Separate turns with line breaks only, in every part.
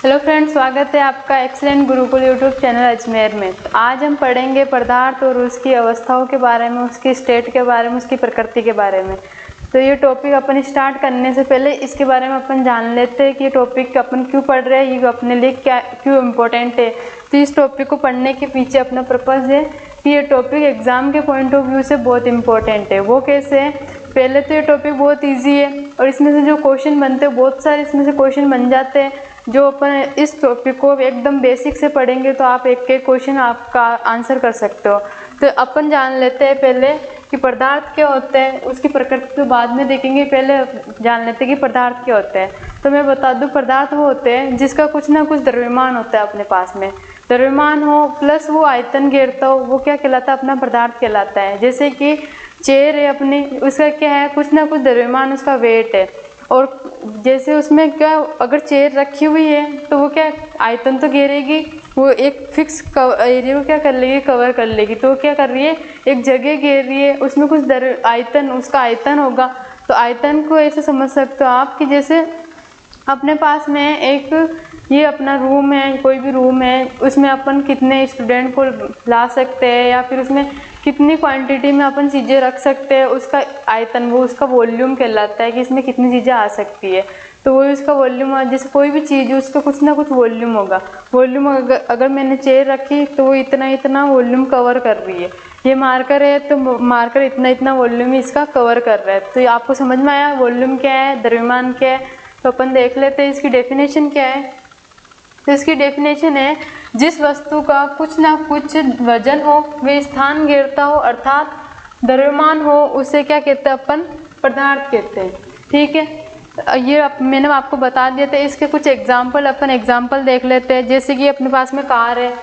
Hello friends, स्वागत है आपका excellent Gurukul YouTube channel Ajmer में। तो आज हम पढ़ेंगे पदार्थ और उसकी अवस्थाओं के बारे में, उसकी स्टेट के बारे में, उसकी प्रकृति के बारे में। तो ये टॉपिक अपन स्टार्ट करने से पहले इसके बारे में अपन जान लेते हैं कि ये टॉपिक अपन क्यों पढ़ रहे हैं, ये अपने लिए क्या क्यों इम्पोर्टेंट है। तो इस टॉपिक को पढ़ने के पीछे अपना पर्पज़ है कि ये टॉपिक एग्ज़ाम के पॉइंट ऑफ व्यू से बहुत इंपॉर्टेंट है। वो कैसे है? पहले तो ये टॉपिक बहुत ईजी है और इसमें से जो क्वेश्चन बनते हैं बहुत सारे इसमें से क्वेश्चन बन जाते हैं। जो अपन इस टॉपिक को एकदम बेसिक से पढ़ेंगे तो आप एक एक क्वेश्चन आपका आंसर कर सकते हो। तो अपन जान लेते हैं पहले कि पदार्थ क्या होते हैं, उसकी प्रकृति तो बाद में देखेंगे, पहले जान लेते हैं कि पदार्थ क्या होते हैं। तो मैं बता दूं, पदार्थ वो होते हैं जिसका कुछ ना कुछ द्रव्यमान होता है अपने पास में। द्रव्यमान हो प्लस वो आयतन घेरता हो, वो क्या कहलाता है? अपना पदार्थ कहलाता है। जैसे कि चेयर है अपनी, उसका क्या है? कुछ ना कुछ द्रव्यमान, उसका वेट है। और जैसे उसमें क्या, अगर चेयर रखी हुई है तो वो क्या आयतन तो घेरेगी, वो एक फिक्स एरिया को क्या कर लेगी? कवर कर लेगी। तो वो क्या कर रही है? एक जगह घेर रही है, उसमें कुछ आयतन, उसका आयतन होगा। तो आयतन को ऐसे समझ सकते हो आप कि जैसे अपने पास में एक ये अपना रूम है, कोई भी रूम है, उसमें अपन कितने स्टूडेंट को ला सकते हैं या फिर उसमें कितनी क्वांटिटी में अपन चीज़ें रख सकते हैं, उसका आयतन, वो उसका वॉल्यूम कहलाता है कि इसमें कितनी चीज़ें आ सकती है। तो वो उसका वॉल्यूम, जैसे कोई भी चीज़ है उसका कुछ ना कुछ वॉल्यूम होगा। वॉल्यूम अगर मैंने चेयर रखी तो वो इतना इतना वॉल्यूम कवर कर रही है। ये मार्कर है तो मार्कर इतना इतना वॉल्यूम इसका कवर कर रहा है। तो आपको समझ में आया वॉल्यूम क्या है, द्रव्यमान क्या है? तो अपन देख लेते हैं इसकी डेफिनेशन क्या है। तो इसकी डेफिनेशन है, जिस वस्तु का कुछ ना कुछ वजन हो, वे स्थान घेरता हो अर्थात द्रव्यमान हो, उसे क्या कहते हैं? अपन पदार्थ कहते हैं। ठीक है, ये मैंने आपको बता दिया था। इसके कुछ एग्जाम्पल, अपन एग्जाम्पल देख लेते हैं। जैसे कि अपने पास में कार है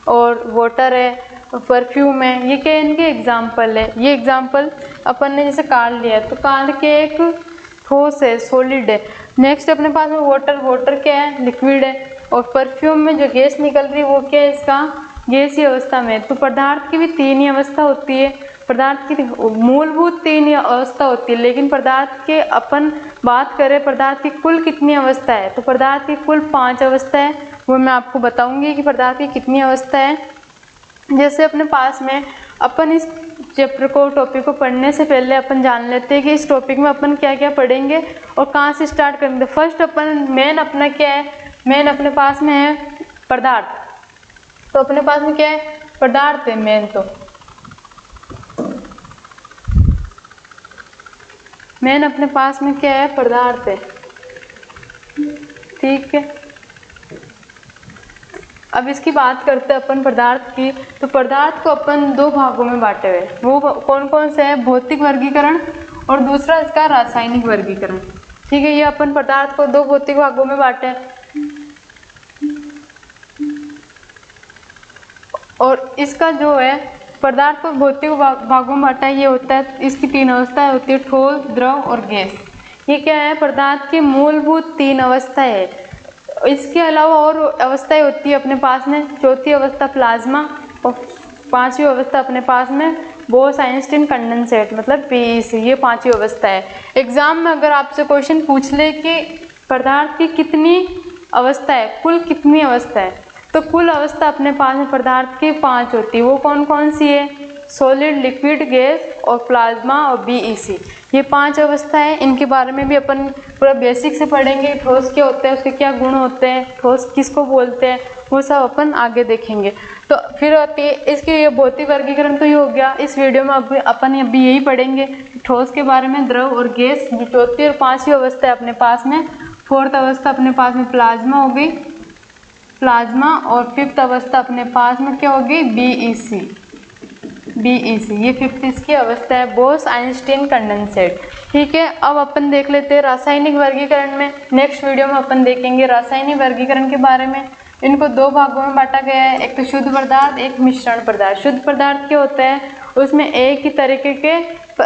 और वाटर है और परफ्यूम है, ये क्या इनके एग्जाम्पल है। ये एग्जाम्पल अपन ने जैसे कार लिया है तो कार के एक ठोस है, सॉलिड है। नेक्स्ट अपने पास में वाटर, वाटर क्या है? लिक्विड है। और परफ्यूम में जो गैस निकल रही है वो क्या है? इसका गैसीय अवस्था में। तो पदार्थ की भी तीन ही अवस्था होती है। पदार्थ की मूलभूत तीन ही अवस्था होती है, लेकिन पदार्थ के अपन बात करें पदार्थ की कुल कितनी अवस्था है, तो पदार्थ की कुल 5 अवस्था है। वो मैं आपको बताऊंगी कि पदार्थ की कितनी अवस्था है। जैसे अपने पास में अपन इस चैप्टर को, टॉपिक को पढ़ने से पहले अपन जान लेते हैं कि इस टॉपिक में अपन क्या क्या पढ़ेंगे और कहाँ से स्टार्ट करेंगे। फर्स्ट अपन मेन अपना क्या है? मेन अपने पास में है पदार्थ। तो अपने पास में क्या है? पदार्थ है मेन। तो मेन अपने पास में क्या है? पदार्थ है। ठीक है, अब इसकी बात करते हैं अपन पदार्थ की। तो पदार्थ को अपन 2 भागों में बांटे हुए। वो कौन कौन से है? भौतिक वर्गीकरण और दूसरा इसका रासायनिक वर्गीकरण। ठीक है, ये अपन पदार्थ को 2 भौतिक भागों में बांटे और इसका जो है पदार्थ को भौतिक भागों में बांटा, ये होता है, इसकी 3 अवस्थाएं होती है, ठोस, द्रव और गैस। ये क्या है? पदार्थ की मूलभूत 3 अवस्थाएं है। इसके अलावा और अवस्थाएं होती है अपने पास में। चौथी अवस्था प्लाज्मा और 5वीं अवस्था अपने पास में बोस-आइंस्टीन कंडेंसेट, मतलब पीईसी। ये 5वीं अवस्था है। एग्जाम में अगर आपसे क्वेश्चन पूछ ले कि पदार्थ की कितनी अवस्था है, कुल कितनी अवस्था है, तो कुल अवस्था अपने पास में पदार्थ की 5 होती है। वो कौन कौन सी है? सॉलिड, लिक्विड, गैस और प्लाज्मा और बीईसी। ये 5 अवस्था है। इनके बारे में भी अपन पूरा बेसिक से पढ़ेंगे। ठोस क्या होता है, उसके क्या गुण होते हैं, ठोस किसको बोलते हैं, वो सब अपन आगे देखेंगे। तो फिर होती है इसकी ये भौतिक वर्गीकरण। तो ये हो गया। इस वीडियो में अपन अभी यही पढ़ेंगे, ठोस के बारे में, द्रव और गैस। जो चौथी और 5वीं अवस्था है अपने पास में। 4th अवस्था अपने पास में प्लाज्मा हो गई, प्लाज्मा। और 5th अवस्था अपने पास में क्या होगी? BEC, BEC. ये 5th इसकी अवस्था है, बोस-आइंस्टीन कंडेंसेट। ठीक है, अब अपन देख लेते हैं रासायनिक वर्गीकरण में। नेक्स्ट वीडियो में अपन देखेंगे रासायनिक वर्गीकरण के बारे में। इनको 2 भागों में बांटा गया है, एक तो शुद्ध पदार्थ, एक मिश्रण पदार्थ। शुद्ध पदार्थ क्या होता है? उसमें एक ही तरीके के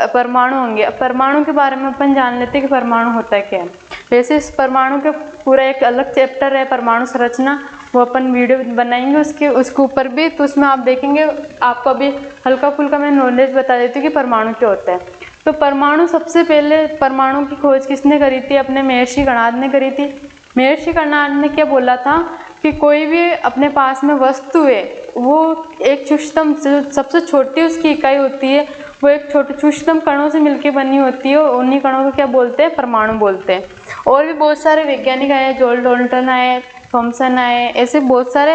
परमाणु होंगे। परमाणु के बारे में अपन जान लेते हैं कि परमाणु होता है क्या है। वैसे इस परमाणु के पूरा एक अलग चैप्टर है, परमाणु संरचना, वो अपन वीडियो बनाएंगे उसके ऊपर भी। तो उसमें आप देखेंगे, आपको अभी हल्का फुल्का मैं नॉलेज बता देती हूँ कि परमाणु क्या होता है। तो परमाणु, सबसे पहले परमाणु की खोज किसने करी थी? अपने महर्षि गणाद ने करी थी। महर्षि कर्णाड ने क्या बोला था कि कोई भी अपने पास में वस्तु है वो एक सूक्ष्म, सबसे छोटी उसकी इकाई होती है, वो एक छोटे सूक्ष्म कणों से मिलकर बनी होती है, और उन्हीं कणों को क्या बोलते हैं, परमाणु बोलते हैं। और भी बहुत सारे वैज्ञानिक आए, जॉन डाल्टन आए, थॉमसन आए, ऐसे बहुत सारे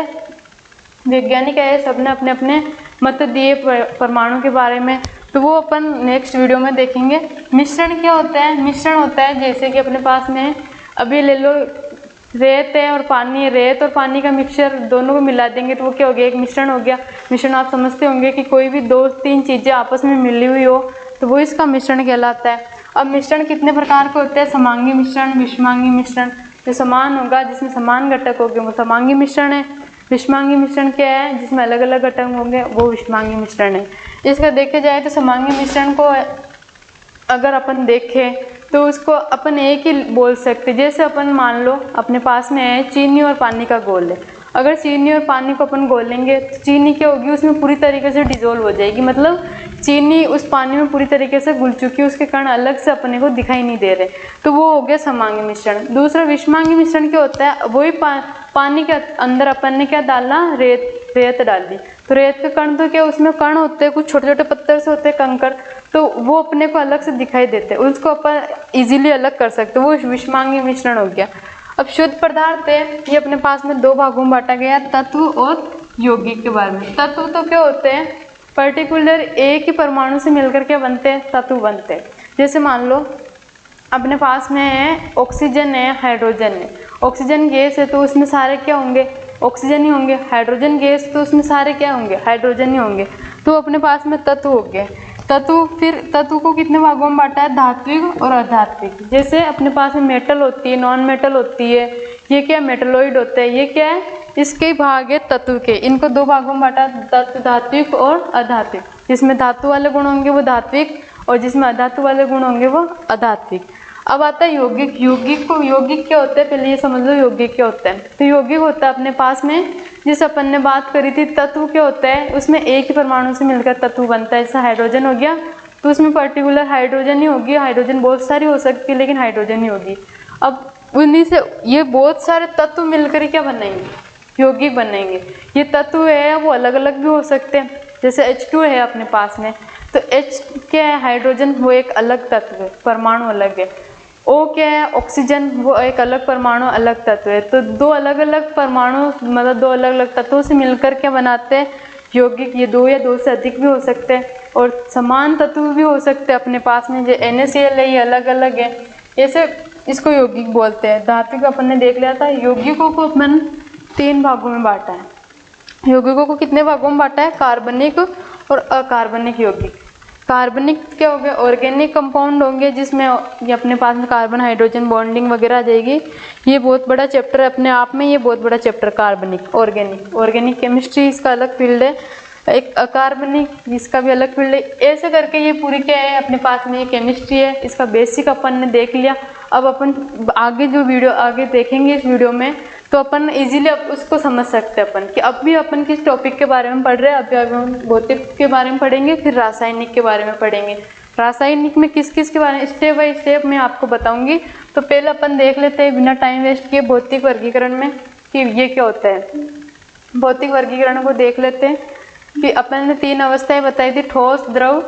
वैज्ञानिक आए, सबने अपने अपने मत दिए परमाणु के बारे में। तो वो अपन नेक्स्ट वीडियो में देखेंगे। मिश्रण क्या होता है? मिश्रण होता है जैसे कि अपने पास में अभी ले लो रेत है और पानी है, रेत और पानी का मिक्सचर दोनों को मिला देंगे तो वो क्या हो गया, एक मिश्रण हो गया। मिश्रण आप समझते होंगे कि कोई भी 2-3 चीज़ें आपस में मिली हुई हो तो वो इसका मिश्रण कहलाता है। अब मिश्रण कितने प्रकार के होते हैं? समांगी मिश्रण, विषमांगी मिश्रण। जो समान होगा जिसमें समान घटक होंगे वो समांगी मिश्रण है। विषमांगी मिश्रण क्या है? जिसमें अलग अलग घटक होंगे वो विषमांगी मिश्रण है। इसका देखे जाए तो समांगी मिश्रण को अगर अपन देखें तो उसको अपन एक ही बोल सकते। जैसे अपन मान लो अपने पास में है चीनी और पानी का घोल है। अगर चीनी और पानी को अपन घोलेंगे तो चीनी क्या होगी, उसमें पूरी तरीके से डिजोल्व हो जाएगी, मतलब चीनी उस पानी में पूरी तरीके से घुल चुकी है, उसके कण अलग से अपने को दिखाई नहीं दे रहे, तो वो हो गया समांगी मिश्रण। दूसरा विषमांगी मिश्रण क्या होता है? वही पानी के अंदर अपन ने क्या डालना, रेत डाली, तो रेत के कण तो क्या उसमें कण होते हैं, कुछ छोटे छोटे पत्थर से होते हैं कंकड़, तो वो अपने को अलग से दिखाई देते हैं, उसको अपन इजीली अलग कर सकते हैं, वो विषमांगी मिश्रण हो गया। अब शुद्ध पदार्थ है, ये अपने पास में 2 भागों में बांटा गया, तत्व और यौगिक के बारे में। तत्व तो क्या होते हैं? पर्टिकुलर एक ही परमाणु से मिलकर के बनते हैं, तत्व बनते हैं। जैसे मान लो अपने पास में है ऑक्सीजन है, हाइड्रोजन है। ऑक्सीजन गैस है तो उसमें सारे क्या होंगे, ऑक्सीजन ही होंगे। हाइड्रोजन गैस तो उसमें सारे क्या होंगे, हाइड्रोजन ही होंगे। तो अपने पास में तत्व हो गए। तत्व, फिर तत्व को कितने भागों में बांटा है? धात्विक और अधात्विक। जैसे अपने पास में मेटल होती है, नॉन मेटल होती है, ये क्या मेटलॉइड होते हैं, ये क्या है, इसके भाग है तत्व के। इनको 2 भागों में बांटा, तत्व धात्विक और अधात्विक। जिसमें धातु वाले गुण होंगे वो धात्विक, और जिसमें अधातु वाले गुण होंगे वो अधात्विक। अब आता है यौगिक। यौगिक क्या होता है, पहले ये समझ लो यौगिक क्या होता है। तो यौगिक होता है अपने पास में, जिस अपन ने बात करी थी, तत्व क्या होता है, उसमें एक ही परमाणु से मिलकर तत्व बनता है। जैसा हाइड्रोजन हो गया तो उसमें पर्टिकुलर हाइड्रोजन ही होगी, हाइड्रोजन बहुत सारी हो सकती है लेकिन हाइड्रोजन ही होगी। अब उन्हीं से ये बहुत सारे तत्व मिलकर क्या बनाएंगे, यौगिक बनाएंगे। ये तत्व है वो अलग अलग भी हो सकते हैं, जैसे H2 है अपने पास में, तो H क्या है, हाइड्रोजन, वो एक अलग तत्व है, परमाणु अलग है। O क्या है, ऑक्सीजन, वो एक अलग परमाणु, अलग तत्व है। तो 2 अलग अलग परमाणु, मतलब 2 अलग अलग तत्वों से मिलकर क्या बनाते हैं, यौगिक। ये 2 या 2 से अधिक भी हो सकते हैं, और समान तत्व भी हो सकते हैं अपने पास में। जो NaCl है ये अलग अलग है, ऐसे इसको यौगिक बोलते हैं। धात्विक अपन ने देख लिया था। यौगिकों को अपन 3 भागों में बांटा है। यौगिकों को कितने भागों में बांटा है? कार्बनिक और अकार्बनिक यौगिक। कार्बनिक क्या हो गया, ऑर्गेनिक कंपाउंड होंगे, जिसमें ये अपने पास में कार्बन हाइड्रोजन बॉन्डिंग वगैरह आ जाएगी। ये बहुत बड़ा चैप्टर है अपने आप में, ये बहुत बड़ा चैप्टर कार्बनिक। ऑर्गेनिक केमिस्ट्री इसका अलग फील्ड है। एक अकार्बनिक, इसका भी अलग फील्ड है। ऐसे करके ये पूरी क्या है अपने पास में, ये केमिस्ट्री है। इसका बेसिक अपन ने देख लिया। अब अपन आगे जो वीडियो आगे देखेंगे इस वीडियो में, तो अपन इजीली अब उसको समझ सकते हैं अपन कि अब भी अपन किस टॉपिक के बारे में पढ़ रहे हैं। अभी हम भौतिक के बारे में पढ़ेंगे, फिर रासायनिक के बारे में पढ़ेंगे। रासायनिक में किस किस के बारे में स्टेप बाय स्टेप मैं आपको बताऊंगी। तो पहले अपन देख लेते हैं बिना टाइम वेस्ट किए भौतिक वर्गीकरण में कि ये क्या होता है। भौतिक वर्गीकरण को देख लेते हैं कि अपन ने 3 अवस्थाएं बताई थी, ठोस, द्रव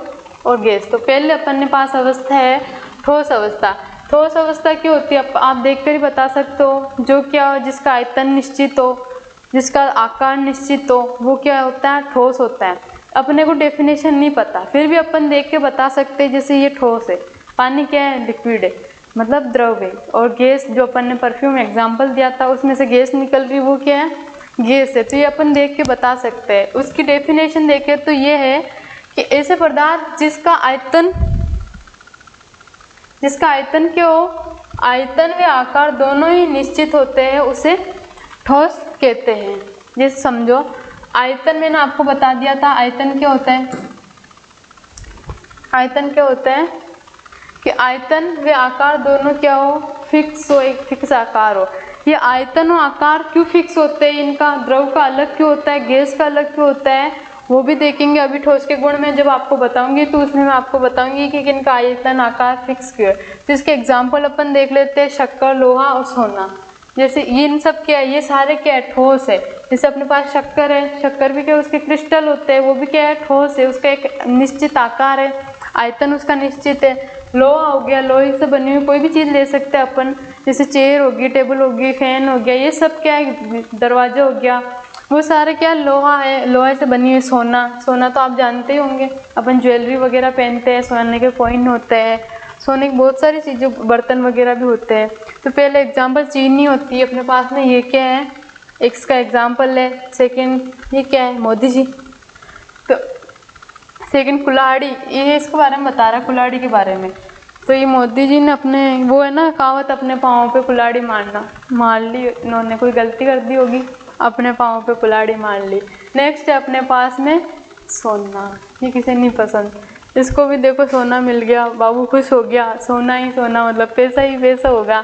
और गैस। तो पहले अपन ने पास अवस्था है ठोस अवस्था। ठोस अवस्था क्या होती है आप देखकर ही बता सकते हो, जो क्या हो, जिसका आयतन निश्चित हो, जिसका आकार निश्चित हो, वो क्या होता है, ठोस होता है। अपने को डेफिनेशन नहीं पता, फिर भी अपन देख के बता सकते हैं। जैसे ये ठोस है, पानी क्या है, लिक्विड है, मतलब द्रव है। और गैस, जो अपन ने परफ्यूम एग्जाम्पल दिया था उसमें से गैस निकल रही, वो क्या है, गैस है। तो ये अपन देख के बता सकते हैं। उसकी डेफिनेशन देखें तो ये है कि ऐसे पदार्थ जिसका आयतन क्या हो, आयतन व आकार दोनों ही निश्चित होते हैं, उसे ठोस कहते हैं। जैसे समझो आयतन मैंने आपको बता दिया था, आयतन क्या होता है, आयतन क्या होता है कि आयतन व आकार दोनों क्या हो, फिक्स हो, एक फिक्स आकार हो। ये आयतन और आकार क्यों फिक्स होते हैं इनका, द्रव का अलग क्यों होता है, गैस का अलग क्यों होता है, वो भी देखेंगे। अभी ठोस के गुण में जब आपको बताऊंगी तो उसमें मैं आपको बताऊंगी कि इनका आयतन आकार फिक्स क्यों है। तो इसके एग्जाम्पल अपन देख लेते हैं, शक्कर, लोहा और सोना। जैसे ये इन सब क्या है, ये सारे क्या है, ठोस है। जैसे अपने पास शक्कर है, शक्कर भी क्या है, उसके क्रिस्टल होते हैं, वो भी क्या है, ठोस है, उसका एक निश्चित आकार है, आयतन उसका निश्चित है। लोहा हो गया, लोहे से बनी हुई कोई भी चीज़ ले सकते हैं अपन, जैसे चेयर होगी, टेबल होगी, फैन हो गया, ये सब क्या है, दरवाजा हो गया, वो सारे क्या लोहा है, लोहे से बनी हुई। सोना, सोना तो आप जानते ही होंगे, अपन ज्वेलरी वगैरह पहनते हैं, सोने के कॉइन होते हैं, सोने की बहुत सारी चीज़ें, बर्तन वगैरह भी होते हैं। तो पहले एग्जांपल चीनी होती है अपने पास में, ये क्या है, इसका एग्जांपल है। सेकंड ये क्या है, मोदी जी। तो सेकंड कुल्हाड़ी, ये इसके बारे में बता रहा है, कुल्हाड़ी के बारे में। तो ये मोदी जी ने अपने, वो है ना कहावत, अपने पाँव पे कुल्हाड़ी मारना, मार ली इन्होंने, कोई गलती कर दी होगी, अपने पाँव पे कुल्हाड़ी मार ली। नेक्स्ट है अपने पास में सोना, ये किसे नहीं पसंद, इसको भी देखो सोना मिल गया, बाबू खुश हो गया, सोना ही सोना, मतलब पैसा ही पैसा होगा।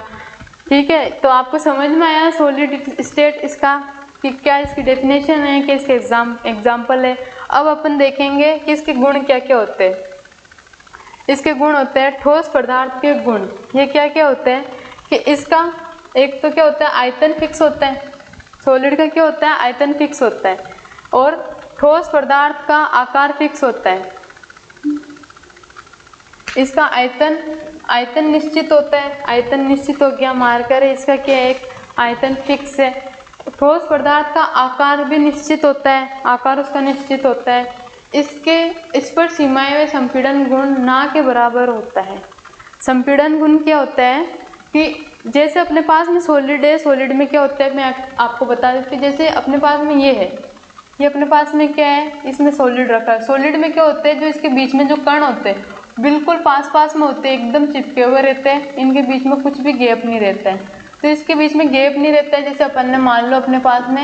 ठीक है, तो आपको समझ में आया सॉलिड स्टेट इसका, कि क्या इसकी डेफिनेशन है, कि इसके एग्जाम्पल है। अब अपन देखेंगे कि इसके गुण क्या क्या होते हैं। इसके गुण होते हैं ठोस पदार्थ के गुण। ये क्या क्या होते हैं कि इसका एक तो क्या होता है, आयतन फिक्स होता है। सॉलिड का क्या होता है, आयतन फिक्स होता है, और ठोस पदार्थ का आकार फिक्स होता है। इसका आयतन निश्चित होता है, आयतन निश्चित हो गया, मार्कर है इसका क्या है, एक आयतन फिक्स है। ठोस पदार्थ का आकार भी निश्चित होता है, आकार उसका निश्चित होता है। इस पर सीमाएं व संपीड़न गुण ना के बराबर होता है। संपीड़न गुण क्या होता है कि जैसे अपने पास में सॉलिड है, सॉलिड में क्या होता है, मैं आपको बता देती हूँ। जैसे अपने पास में ये है, ये अपने पास में क्या है, इसमें सॉलिड रखा है। सॉलिड में क्या होते हैं, जो इसके बीच में जो कण होते हैं बिल्कुल पास पास में होते हैं, एकदम चिपके हुए रहते हैं, इनके बीच में कुछ भी गैप नहीं रहता है। तो इसके बीच में गैप नहीं रहता है। जैसे अपन ने मान लो अपने पास में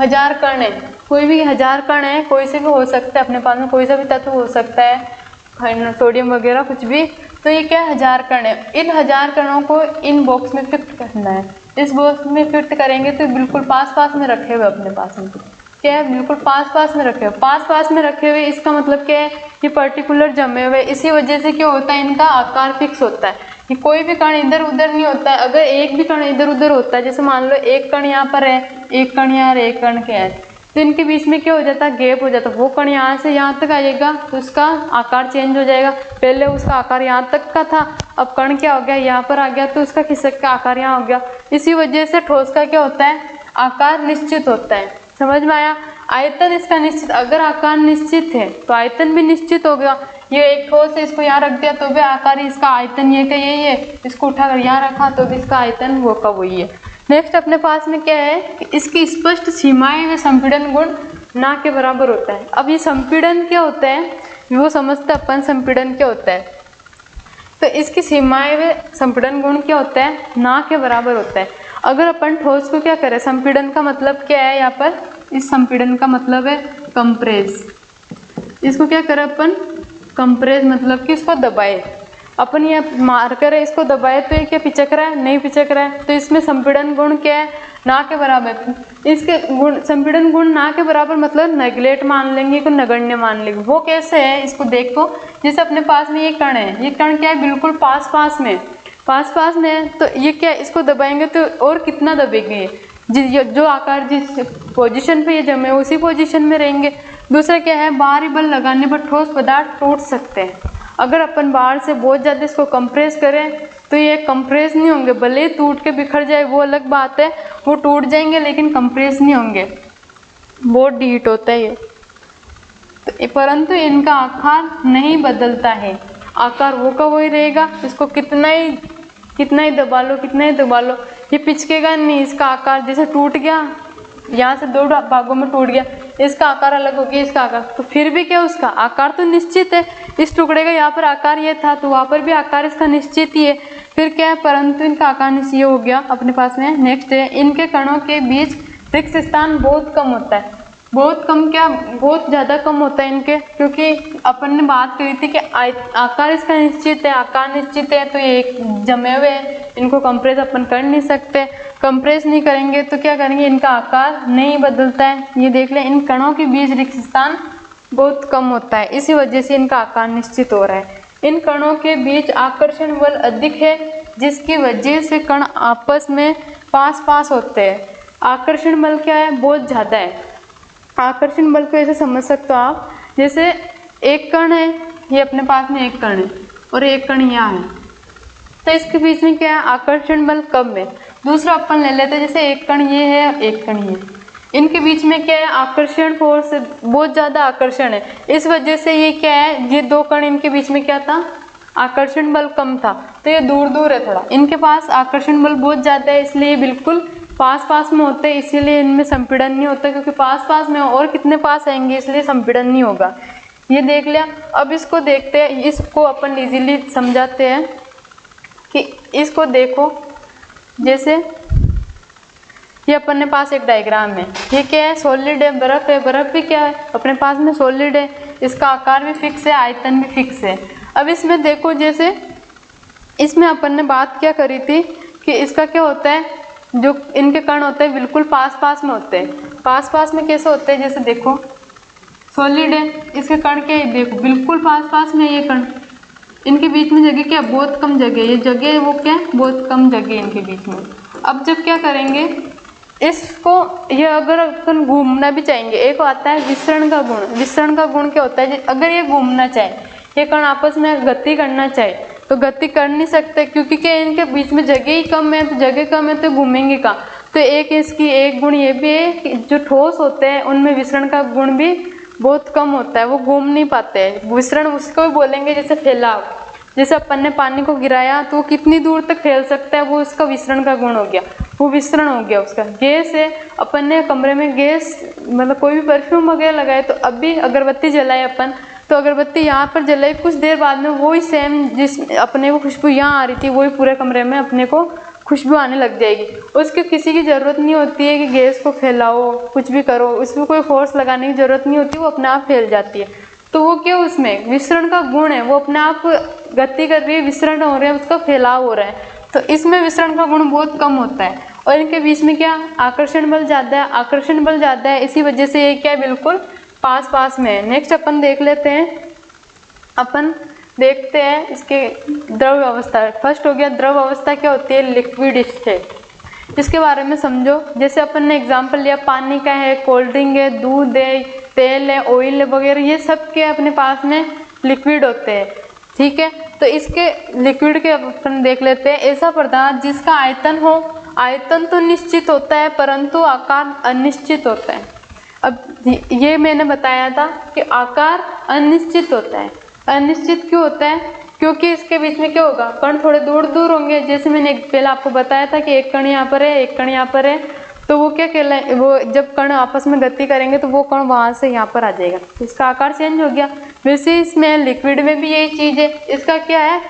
1000 कण है, कोई भी 1000 कण है, कोई से भी हो सकता है, अपने पास में कोई सा भी तत्व हो सकता है, सोडियम वगैरह कुछ भी। तो ये क्या 1000 कण है, इन 1000 कणों को इन बॉक्स में फिट करना है। इस बॉक्स में फिट करेंगे तो बिल्कुल पास पास में रखे हुए अपने पास में क्या है, बिल्कुल पास पास में रखे हुए, पास पास में रखे हुए, इसका मतलब क्या है, ये पर्टिकुलर जमे हुए। इसी वजह से क्या होता है, इनका आकार फिक्स होता है, कि कोई भी कण इधर उधर नहीं होता है। अगर एक भी कण इधर उधर होता है, जैसे मान लो एक कण यहाँ पर है, एक कण यहाँ, एक कण क्या है, तो इनके बीच में क्या हो जाता है, गैप हो जाता है। वो कण यहाँ से यहाँ तक आएगा तो उसका आकार चेंज हो जाएगा। पहले उसका आकार यहाँ तक का था, अब कण क्या हो गया, यहाँ पर आ गया, तो उसका खिसक का आकार यहाँ हो गया। इसी वजह से ठोस का क्या होता है, आकार निश्चित होता है। समझ में आया। आयतन इसका निश्चित, अगर आकार निश्चित है तो आयतन भी निश्चित हो गया। ये एक ठोस है, इसको यहाँ रख दिया तो भी आकार, इसका आयतन ये का यही है, इसको उठाकर यहाँ रखा तो भी इसका आयतन वो का वही है। नेक्स्ट अपने पास में क्या है कि इसकी स्पष्ट सीमाएं व संपीड़न गुण ना के बराबर होता है। अब ये संपीड़न क्या होता है, वो समझते अपन संपीड़न क्या होता है। तो इसकी सीमाएं व संपीड़न गुण क्या होता है, ना के बराबर होता है। अगर अपन ठोस को क्या करें, संपीड़न का मतलब क्या है, यहाँ पर इस संपीड़न का मतलब है कंप्रेस। इसको क्या करें अपन, कंप्रेस मतलब कि इसको दबाए। अपन ये मार्कर है, इसको दबाए तो ये क्या पिचक रहा है, नहीं पिचक रहा है। तो इसमें संपीड़न गुण क्या है, ना के बराबर। इसके गुण, संपीड़न गुण ना के बराबर मतलब नेग्लेक्ट मान लेंगे, को नगण्य मान लेंगे। वो कैसे है, इसको देखो। जैसे अपने पास में ये कण है, ये कण क्या है, बिल्कुल पास पास में है, तो ये क्या है, इसको दबाएंगे तो और कितना दबेंगे, जो आकार जिस पोजीशन पे ये जमे उसी पोजीशन में रहेंगे। दूसरा क्या है, बाहरी बल लगाने पर ठोस पदार्थ टूट सकते हैं। अगर अपन बाहर से बहुत ज़्यादा इसको कंप्रेस करें तो ये कंप्रेस नहीं होंगे, भले ही टूट के बिखर जाए वो अलग बात है, वो टूट जाएंगे लेकिन कंप्रेस नहीं होंगे, बहुत हीट होता है ये। तो परंतु इनका आकार नहीं बदलता है, आकार वो का वही रहेगा। इसको कितना ही दबा लो, ये पिचकेगा नहीं। इसका आकार जैसे टूट गया, यहाँ से 2 भागों में टूट गया, इसका आकार अलग हो गया, इसका आकार, तो फिर भी क्या, उसका आकार तो निश्चित है। इस टुकड़े का यहाँ पर आकार ये था तो वहाँ पर भी आकार इसका निश्चित ही है। फिर क्या है, परंतु इनका आकार निश्चित हो गया अपने पास में। नेक्स्ट है, इनके कणों के बीच रिक्त स्थान बहुत कम होता है। बहुत कम क्या, बहुत ज़्यादा कम होता है इनके, क्योंकि अपन ने बात करी थी कि आकार इसका निश्चित है, आकार निश्चित है, तो ये एक जमे हुए हैं, इनको कंप्रेस अपन कर नहीं सकते। कंप्रेस नहीं करेंगे तो क्या करेंगे, इनका आकार नहीं बदलता है। ये देख लें, इन कणों के बीच रिक्त स्थान बहुत कम होता है, इसी वजह से इनका आकार निश्चित हो रहा है। इन कणों के बीच आकर्षण बल अधिक है, जिसकी वजह से कण आपस में पास पास होते हैं। आकर्षण बल क्या है, बहुत ज़्यादा है। आकर्षण बल को ऐसे समझ सकते हो आप, जैसे एक कण है, ये अपने पास में एक कण है और एक कण यहाँ है, तो इसके बीच में क्या है, आकर्षण बल कम है। दूसरा अपन ले लेते हैं, जैसे एक कण ये है और एक कण ये, इनके बीच में क्या है, आकर्षण फोर्स बहुत ज़्यादा आकर्षण है। इस वजह से ये क्या है, ये दो कण इनके बीच में क्या था, आकर्षण बल कम था, तो ये दूर दूर है थोड़ा। इनके पास आकर्षण बल बहुत ज़्यादा है, इसलिए ये बिल्कुल पास पास में होते हैं, इसीलिए इनमें संपीड़न नहीं होता, क्योंकि पास पास में और कितने पास आएंगे, इसलिए संपीड़न नहीं होगा। ये देख लिया। अब इसको देखते हैं, इसको अपन इजीली समझाते हैं कि इसको देखो, जैसे ये अपने पास एक डायग्राम है, ये क्या है, सॉलिड है, बर्फ है, बर्फ भी क्या है, अपने पास में सॉलिड है, इसका आकार भी फिक्स है, आयतन भी फिक्स है। अब इसमें देखो, जैसे इसमें अपन ने बात क्या करी थी कि इसका क्या होता है, जो इनके कण होते हैं बिल्कुल पास पास में होते हैं। पास पास में कैसे होते हैं, जैसे देखो सॉलिड है, इसके कण क्या है, देखो बिल्कुल पास पास में ये कण, इनके बीच में जगह क्या, बहुत कम जगह, ये जगह है वो क्या है, बहुत कम जगह इनके बीच में। अब जब क्या करेंगे, इसको ये अगर अपन घूमना भी चाहेंगे, एक आता है विसरण का गुण। विसरण का गुण क्या होता है, अगर ये घूमना चाहे, ये कण आपस में गति करना चाहे तो गति कर नहीं सकते, क्योंकि क्या इनके बीच में जगह ही कम है, तो जगह कम है तो घूमेंगे कहाँ। तो एक इसकी एक गुण ये भी है कि जो ठोस होते हैं उनमें विसरण का गुण भी बहुत कम होता है, वो घूम नहीं पाते हैं। विसरण उसको भी बोलेंगे जैसे फैलाव, जैसे अपन ने पानी को गिराया तो वो कितनी दूर तक फैल सकता है, वो उसका विसरण का गुण हो गया, वो विसरण हो गया उसका। गैस है, अपन ने कमरे में गैस मतलब कोई भी परफ्यूम वगैरह लगाए, तो अब भी अगरबत्ती जलाए अपन, तो अगरबत्ती यहाँ पर जलाई, कुछ देर बाद में वही सेम जिस अपने को खुशबू यहाँ आ रही थी, वही पूरे कमरे में अपने को खुशबू आने लग जाएगी। उसकी किसी की ज़रूरत नहीं होती है कि गैस को फैलाओ, कुछ भी करो, उसमें कोई फोर्स लगाने की ज़रूरत नहीं होती, वो अपने आप फैल जाती है। तो वो क्या, उसमें विसरण का गुण है, वो अपने आप गति कर रही है, विसरण हो रहा है, उसका फैलाव हो रहा है, तो इसमें विसरण का गुण बहुत कम होता है। और इनके बीच में क्या, आकर्षण बल ज़्यादा है, आकर्षण बल ज़्यादा है, इसी वजह से ये क्या है, बिल्कुल पास पास में है। नेक्स्ट अपन देख लेते हैं, अपन देखते हैं इसके द्रव अवस्था। फर्स्ट हो गया द्रव अवस्था, क्या होती है, लिक्विड स्टेट, इसके बारे में समझो। जैसे अपन ने एग्जांपल लिया, पानी का है, कोल्ड ड्रिंक है, दूध है, तेल है, ऑयल वगैरह, ये सब के अपने पास में लिक्विड होते हैं, ठीक है। तो इसके लिक्विड के अपन देख लेते हैं, ऐसा पदार्थ जिसका आयतन हो, आयतन तो निश्चित होता है परंतु आकार अनिश्चित होता है। अब ये मैंने बताया था कि आकार अनिश्चित होता है। अनिश्चित क्यों होता है, क्योंकि इसके बीच में क्या होगा, कण थोड़े दूर दूर होंगे। जैसे मैंने पहले आपको बताया था कि एक कण यहाँ पर है, एक कण यहाँ पर है, तो वो क्या कहलाए, वो जब कण आपस में गति करेंगे तो वो कण वहाँ से यहाँ पर आ जाएगा, तो इसका आकार चेंज हो गया। वैसे इसमें लिक्विड में भी यही चीज़ है, इसका क्या है,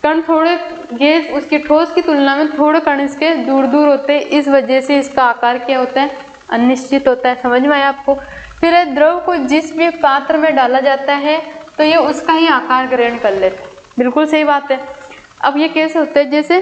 कण थोड़े गैस उसकी ठोस की तुलना में थोड़े कण इसके दूर दूर होते हैं, इस वजह से इसका आकार क्या होता है, अनिश्चित होता है। समझ में आया आपको। फिर द्रव को जिस भी पात्र में डाला जाता है तो ये उसका ही आकार ग्रहण कर लेता है, बिल्कुल सही बात है। अब ये कैसे होता है, जैसे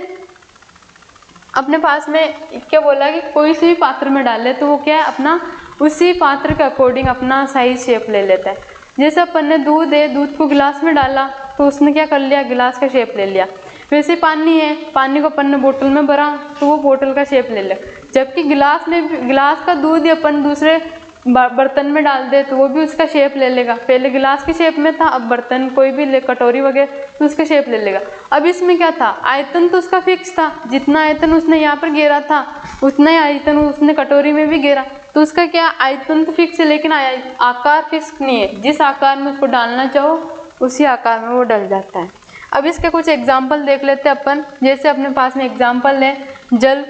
अपने पास में क्या बोला कि कोई से भी पात्र में डाले तो वो क्या है, अपना उसी पात्र के अकॉर्डिंग अपना साइज शेप ले लेता है। जैसे अपन ने दूध है, दूध को गिलास में डाला तो उसने क्या कर लिया, गिलास का शेप ले लिया। वैसे पानी है, पानी को अपन ने बोतल में भरा तो वो बोतल का शेप ले लिया। जबकि गिलास में, गिलास का दूध अपन दूसरे बर्तन में डाल दे तो वो भी उसका शेप ले लेगा। पहले गिलास के शेप में था, अब बर्तन कोई भी कटोरी वगैरह तो उसका शेप ले लेगा। अब इसमें क्या था, आयतन तो उसका फिक्स था, जितना आयतन उसने यहाँ पर घेरा था उतना ही आयतन उसने कटोरी में भी घेरा, तो उसका क्या, आयतन तो फिक्स है लेकिन आकार फिक्स नहीं है। जिस आकार में उसको डालना चाहो उसी आकार में वो डल जाता है। अब इसके कुछ एग्जाम्पल देख लेते हैं अपन। जैसे अपने पास में एग्जाम्पल है जल,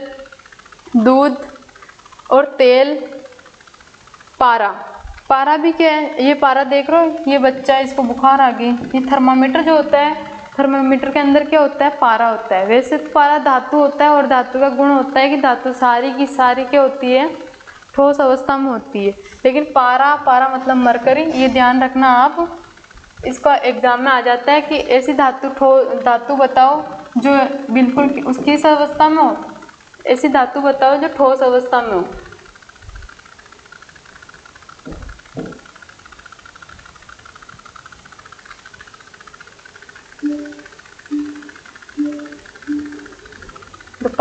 दूध और तेल, पारा। पारा भी क्या है, ये पारा देख रहे हो, ये बच्चा है, इसको बुखार आ गई, ये थर्मामीटर जो होता है, थर्मामीटर के अंदर क्या होता है, पारा होता है। वैसे तो पारा धातु होता है और धातु का गुण होता है कि धातु सारी की सारी क्या होती है, ठोस अवस्था में होती है। लेकिन पारा, पारा मतलब मरकरी, ये ध्यान रखना आप, इसका एग्जाम में आ जाता है कि ऐसी धातु बताओ जो बिल्कुल उसकी इस अवस्था में हो, ऐसी धातु बताओ जो ठोस अवस्था में हो।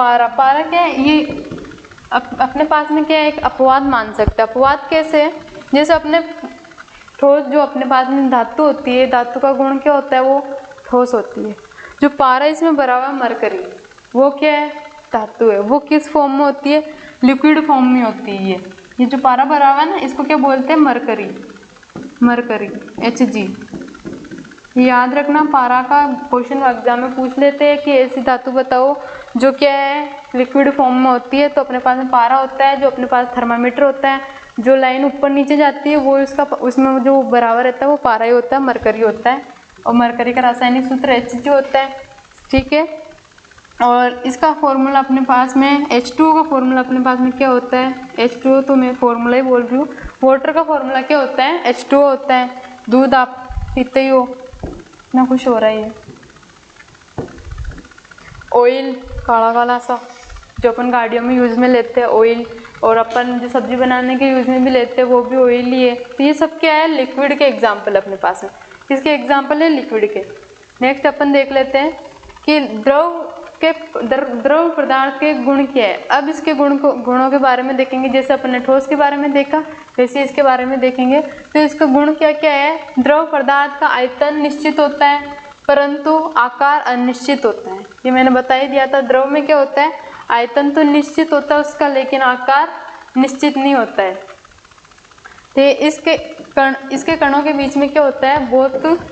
पारा, पारा क्या है, ये अपने पास में क्या है, एक अपवाद मान सकते हैं। अपवाद कैसे है, जैसे अपने ठोस जो अपने पास में धातु होती है, धातु का गुण क्या होता है, वो ठोस होती है। जो पारा इसमें भरा हुआ मरकरी, वो क्या है, धातु है। वो किस फॉर्म में होती है, लिक्विड फॉर्म में होती है। ये जो पारा भरा हुआ है ना, इसको क्या बोलते हैं, मरकरी, मरकरी Hg। याद रखना, पारा का क्वेश्चन एग्जाम में पूछ लेते हैं कि ऐसी धातु बताओ जो क्या है, लिक्विड फॉर्म में होती है। तो अपने पास में पारा होता है, जो अपने पास थर्मामीटर होता है, जो लाइन ऊपर नीचे जाती है वो उसका, उसमें जो बराबर रहता है वो पारा ही होता है, मरकरी होता है। और मरकरी का रासायनिक सूत्र Hg होता है, ठीक है। और इसका फॉर्मूला अपने पास में H2O का फॉर्मूला अपने पास में क्या होता है, H2O तो मैं फॉर्मूला ही बोल रही हूँ। वाटर का फॉर्मूला क्या होता है, H2O होता है। दूध आप पीते ही हो, इतना कुछ हो रहा है। ऑयल काला काला सा जो अपन गाड़ियों में यूज़ में लेते हैं ऑयल, और अपन जो सब्जी बनाने के यूज़ में भी लेते हैं वो भी ऑयल ही है। तो ये सब क्या है, लिक्विड के एग्जाम्पल अपने पास में, इसके एग्जाम्पल है लिक्विड के। नेक्स्ट अपन देख लेते हैं कि द्रव पदार्थ के गुण क्या है। अब इसके गुणों के बारे में देखेंगे। जैसे अपन ने ठोस के बारे में देखा, वैसे इसके बारे में देखेंगे। तो इसका गुण क्या क्या है, द्रव पदार्थ का आयतन निश्चित होता है परंतु आकार अनिश्चित होता है। ये मैंने बता ही दिया था, द्रव में क्या होता है, आयतन तो निश्चित होता है उसका, लेकिन आकार निश्चित नहीं होता है। तो इसके कणों के बीच में क्या होता है, बहुत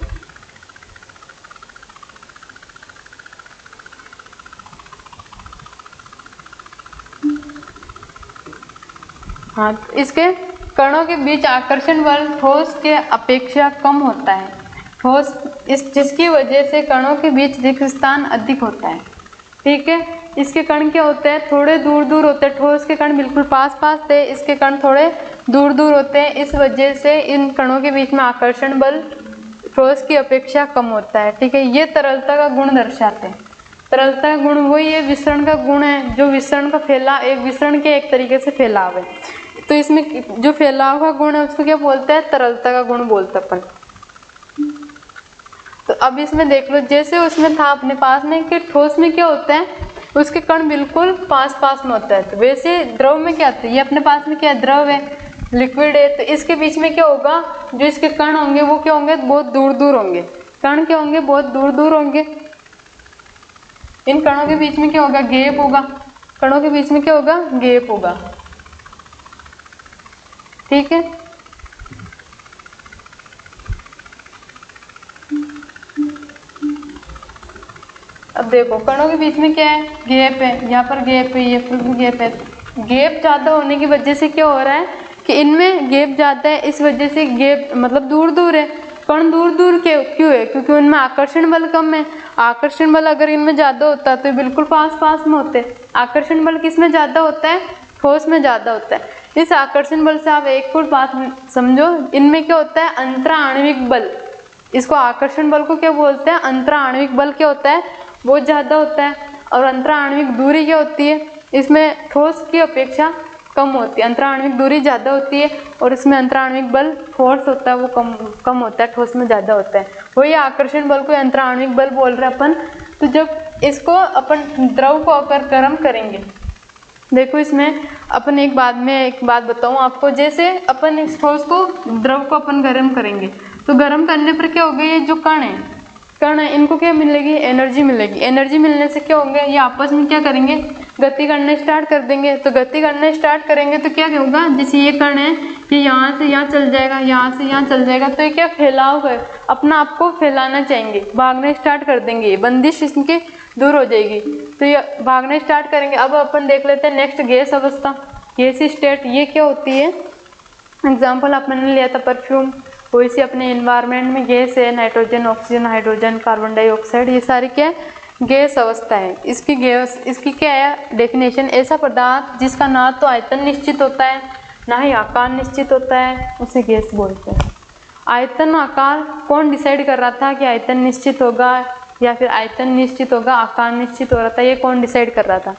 हाँ, इसके कणों के बीच आकर्षण बल ठोस के अपेक्षा कम होता है। ठोस जिसकी वजह से कणों के बीच रिक्त स्थान अधिक होता है, ठीक है। इसके कण क्या होते हैं, थोड़े दूर दूर होते हैं। ठोस के कण बिल्कुल पास पास थे, इसके कण थोड़े दूर दूर होते हैं। इस वजह से इन कणों के बीच में आकर्षण बल ठोस की अपेक्षा कम होता है, ठीक है। ये तरलता का गुण दर्शाते हैं। तरलता का गुण वही है, विसरण का गुण है, जो विसरण का फैलाव, एक विसरण के एक तरीके से फैलाव है। तो इसमें जो फैलाव का गुण है उसको क्या बोलते हैं, तरलता का गुण बोलते हैं अपन। तो अब इसमें देख लो, जैसे उसमें था अपने पास में कि ठोस में क्या होता है, उसके कण बिल्कुल पास पास में होता है। तो वैसे द्रव में क्या होता है, ये अपने पास में क्या है, द्रव है, लिक्विड है। तो इसके बीच में क्या होगा, जो इसके कण होंगे वो क्या होंगे, बहुत दूर दूर होंगे। कण क्या होंगे, बहुत दूर दूर होंगे। इन कणों के बीच में क्या होगा, गैप होगा। कणों के बीच में क्या होगा, गैप होगा, ठीक है। अब देखो कणों के बीच में क्या है, गैप है, यहाँ पर गैप है, ये पर भी गैप है। गैप ज़्यादा होने की वजह से क्या हो रहा है कि इनमें गैप ज़्यादा है, इस वजह से गैप मतलब दूर दूर है। कण दूर दूर क्यों है, क्योंकि उनमें आकर्षण बल कम है। आकर्षण बल अगर इनमें ज़्यादा होता तो बिल्कुल पास पास में होते। आकर्षण बल किस में ज़्यादा होता है, ठोस में ज़्यादा होता है। इस आकर्षण बल से आप एक और बात समझो, इनमें क्या होता है, अंतराण्विक बल। इसको आकर्षण बल को क्या बोलते हैं, अंतराण्विक बल क्या होता है, बहुत ज़्यादा होता है। और अंतराण्विक दूरी क्या होती है, इसमें ठोस की अपेक्षा कम होती है। अंतराण्विक दूरी ज़्यादा होती है और इसमें अंतराण्विक बल फोर्स होता है वो कम होता है, ठोस में ज़्यादा होता है। वही आकर्षण बल को अंतराण्विक बल बोल रहे अपन। तो जब इसको अपन द्रव को अगर गर्म करेंगे, देखो इसमें अपन एक बात बताऊं आपको। जैसे अपन इस ठोस को, द्रव को अपन गर्म करेंगे तो गर्म करने पर क्या होगा, ये जो कण है इनको क्या मिलेगी, एनर्जी मिलेगी। एनर्जी मिलने से क्या होंगे, ये आपस में क्या करेंगे, गति करने स्टार्ट कर देंगे। तो गति करने स्टार्ट करेंगे तो क्या होगा, जैसे ये कण है कि यहाँ से यहाँ चल जाएगा, यहाँ से यहाँ चल जाएगा। तो ये क्या फैलाव है, अपना आपको फैलाना चाहेंगे, भागने स्टार्ट कर देंगे, बंदिश इसकी दूर हो जाएगी। तो ये भागने स्टार्ट करेंगे। अब अपन देख लेते हैं नेक्स्ट, गैस अवस्था, गैसी स्टेट। ये क्या होती है, एग्जाम्पल अपन ने लिया था परफ्यूम। वैसे अपने इन्वायरमेंट में गैस है, nitrogen, oxygen, hydrogen, carbon dioxide, ये सारी क्या है, गैस अवस्था है। इसकी क्या है डेफिनेशन, ऐसा पदार्थ जिसका ना तो आयतन निश्चित होता है ना ही आकार निश्चित होता है, उसे गैस बोलते हैं। आयतन आकार कौन डिसाइड कर रहा था कि आयतन निश्चित होगा या फिर आयतन निश्चित होगा, आकार निश्चित हो रहा था, ये कौन डिसाइड कर रहा था,